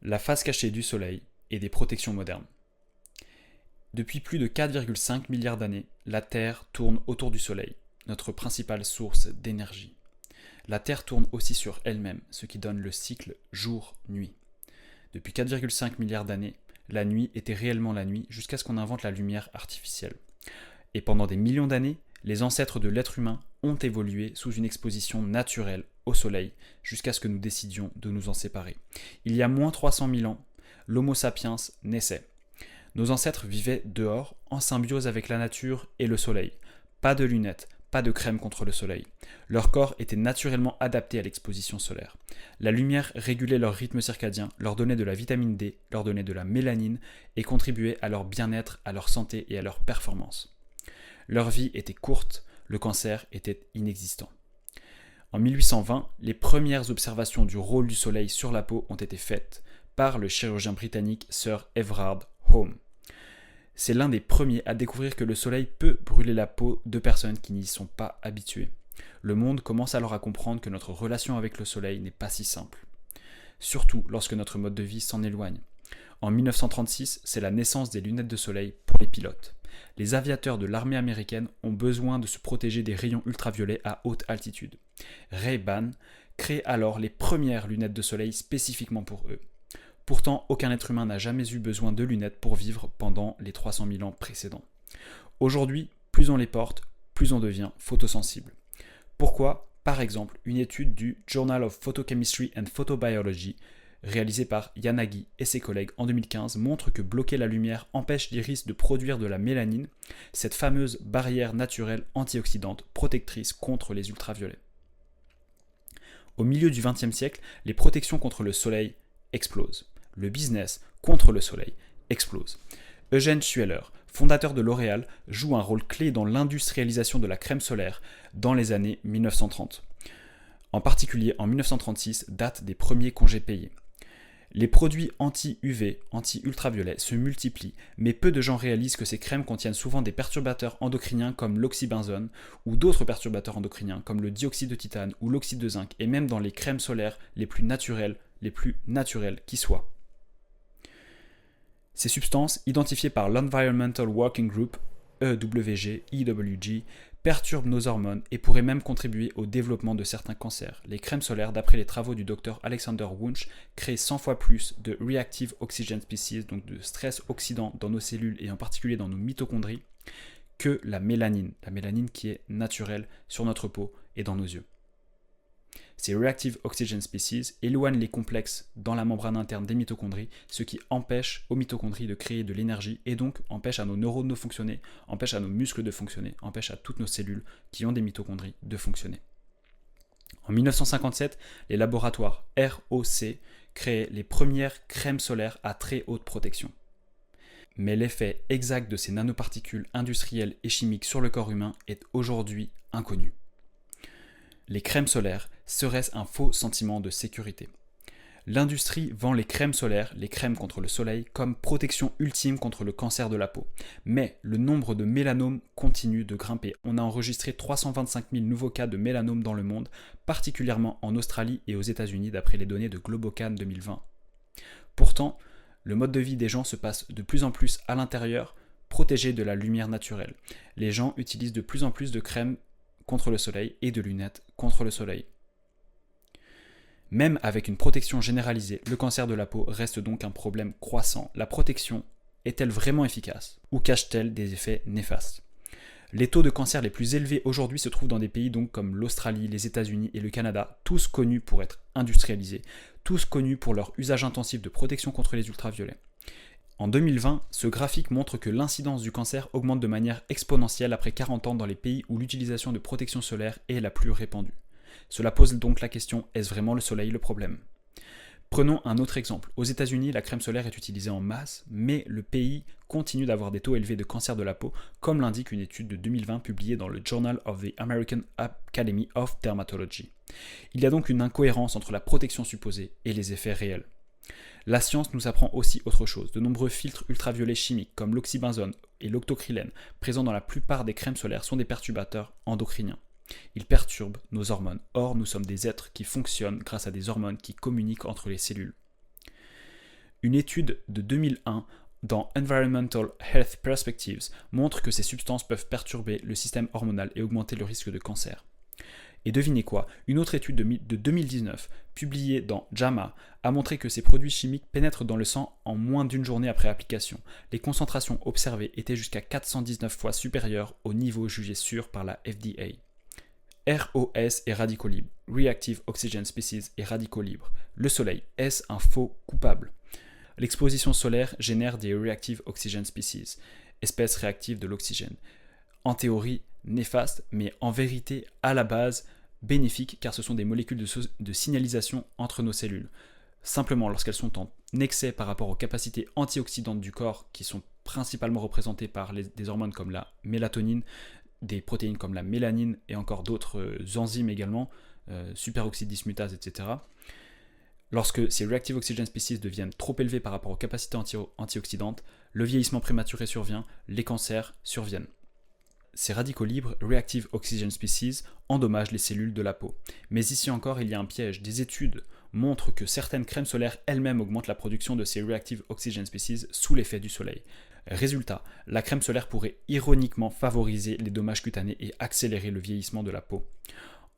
La face cachée du Soleil et des protections modernes. Depuis plus de 4,5 milliards d'années, la Terre tourne autour du Soleil, notre principale source d'énergie. La Terre tourne aussi sur elle-même, ce qui donne le cycle jour-nuit. Depuis 4,5 milliards d'années, la nuit était réellement la nuit jusqu'à ce qu'on invente la lumière artificielle. Et pendant des millions d'années, les ancêtres de l'être humain ont évolué sous une exposition naturelle au Soleil jusqu'à ce que nous décidions de nous en séparer. Il y a moins 300 000 ans, l'Homo sapiens naissait. Nos ancêtres vivaient dehors, en symbiose avec la nature et le Soleil. Pas de lunettes, pas de crème contre le Soleil. Leur corps était naturellement adapté à l'exposition solaire. La lumière régulait leur rythme circadien, leur donnait de la vitamine D, leur donnait de la mélanine et contribuait à leur bien-être, à leur santé et à leur performance. Leur vie était courte, le cancer était inexistant. En 1820, les premières observations du rôle du soleil sur la peau ont été faites par le chirurgien britannique Sir Everard Home. C'est l'un des premiers à découvrir que le soleil peut brûler la peau de personnes qui n'y sont pas habituées. Le monde commence alors à comprendre que notre relation avec le soleil n'est pas si simple. Surtout lorsque notre mode de vie s'en éloigne. En 1936, c'est la naissance des lunettes de soleil pour les pilotes. Les aviateurs de l'armée américaine ont besoin de se protéger des rayons ultraviolets à haute altitude. Ray-Ban crée alors les premières lunettes de soleil spécifiquement pour eux. Pourtant, aucun être humain n'a jamais eu besoin de lunettes pour vivre pendant les 300 000 ans précédents. Aujourd'hui, plus on les porte, plus on devient photosensible. Pourquoi ? Par exemple, une étude du Journal of Photochemistry and Photobiology réalisée par Yanagi et ses collègues en 2015 montre que bloquer la lumière empêche l'iris de produire de la mélanine, cette fameuse barrière naturelle antioxydante protectrice contre les ultraviolets. Au milieu du XXe siècle, les protections contre le soleil explosent. Le business contre le soleil explose. Eugène Schueller, fondateur de L'Oréal, joue un rôle clé dans l'industrialisation de la crème solaire dans les années 1930. En particulier, en 1936, date des premiers congés payés. Les produits anti-UV, anti-ultraviolet se multiplient, mais peu de gens réalisent que ces crèmes contiennent souvent des perturbateurs endocriniens comme l'oxybenzone ou d'autres perturbateurs endocriniens comme le dioxyde de titane ou l'oxyde de zinc et même dans les crèmes solaires les plus naturelles qui soient. Ces substances, identifiées par l'Environmental Working Group, EWG, perturbent nos hormones et pourraient même contribuer au développement de certains cancers. Les crèmes solaires, d'après les travaux du Dr Alexander Wunsch, créent 100 fois plus de reactive oxygen species, donc de stress oxydant dans nos cellules et en particulier dans nos mitochondries, que la mélanine qui est naturelle sur notre peau et dans nos yeux. Ces reactive oxygen species éloignent les complexes dans la membrane interne des mitochondries, ce qui empêche aux mitochondries de créer de l'énergie et donc empêche à nos neurones de fonctionner, empêche à nos muscles de fonctionner, empêche à toutes nos cellules qui ont des mitochondries de fonctionner. En 1957, les laboratoires ROC créent les premières crèmes solaires à très haute protection. Mais l'effet exact de ces nanoparticules industrielles et chimiques sur le corps humain est aujourd'hui inconnu. Les crèmes solaires seraient un faux sentiment de sécurité. L'industrie vend les crèmes solaires, les crèmes contre le soleil, comme protection ultime contre le cancer de la peau. Mais le nombre de mélanomes continue de grimper. On a enregistré 325 000 nouveaux cas de mélanome dans le monde, particulièrement en Australie et aux États-Unis d'après les données de Globocan 2020. Pourtant, le mode de vie des gens se passe de plus en plus à l'intérieur, protégé de la lumière naturelle. Les gens utilisent de plus en plus de crèmes contre le soleil et de lunettes contre le soleil. Même avec une protection généralisée, le cancer de la peau reste donc un problème croissant. La protection est-elle vraiment efficace ou cache-t-elle des effets néfastes ? Les taux de cancer les plus élevés aujourd'hui se trouvent dans des pays donc comme l'Australie, les États-Unis et le Canada, tous connus pour être industrialisés, tous connus pour leur usage intensif de protection contre les ultraviolets. En 2020, ce graphique montre que l'incidence du cancer augmente de manière exponentielle après 40 ans dans les pays où l'utilisation de protection solaire est la plus répandue. Cela pose donc la question, est-ce vraiment le soleil le problème ? Prenons un autre exemple. Aux États-Unis, la crème solaire est utilisée en masse, mais le pays continue d'avoir des taux élevés de cancer de la peau, comme l'indique une étude de 2020 publiée dans le Journal of the American Academy of Dermatology. Il y a donc une incohérence entre la protection supposée et les effets réels. La science nous apprend aussi autre chose. De nombreux filtres ultraviolets chimiques comme l'oxybenzone et l'octocrylène présents dans la plupart des crèmes solaires sont des perturbateurs endocriniens. Ils perturbent nos hormones. Or, nous sommes des êtres qui fonctionnent grâce à des hormones qui communiquent entre les cellules. Une étude de 2001 dans Environmental Health Perspectives montre que ces substances peuvent perturber le système hormonal et augmenter le risque de cancer. Et devinez quoi, une autre étude de 2019, publiée dans JAMA, a montré que ces produits chimiques pénètrent dans le sang en moins d'une journée après application. Les concentrations observées étaient jusqu'à 419 fois supérieures au niveau jugé sûr par la FDA. ROS et radicaux libres, Reactive Oxygen Species et radicaux libres. Le soleil, est-ce un faux coupable? L'exposition solaire génère des Reactive Oxygen Species, espèces réactives de l'oxygène. En théorie, néfastes, mais en vérité, à la base, bénéfiques car ce sont des molécules de signalisation entre nos cellules. Simplement, lorsqu'elles sont en excès par rapport aux capacités antioxydantes du corps, qui sont principalement représentées par des hormones comme la mélatonine, des protéines comme la mélanine et encore d'autres enzymes également, superoxyde dismutase, etc. Lorsque ces Reactive Oxygen Species deviennent trop élevées par rapport aux capacités antioxydantes, le vieillissement prématuré survient, les cancers surviennent. Ces radicaux libres, Reactive Oxygen Species, endommagent les cellules de la peau. Mais ici encore, il y a un piège. Des études montrent que certaines crèmes solaires elles-mêmes augmentent la production de ces Reactive Oxygen Species sous l'effet du soleil. Résultat, la crème solaire pourrait ironiquement favoriser les dommages cutanés et accélérer le vieillissement de la peau.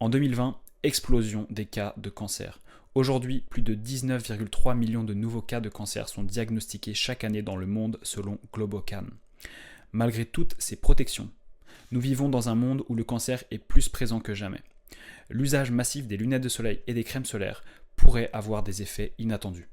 En 2020, explosion des cas de cancer. Aujourd'hui, plus de 19,3 millions de nouveaux cas de cancer sont diagnostiqués chaque année dans le monde selon Globocan. Malgré toutes ces protections, nous vivons dans un monde où le cancer est plus présent que jamais. L'usage massif des lunettes de soleil et des crèmes solaires pourrait avoir des effets inattendus.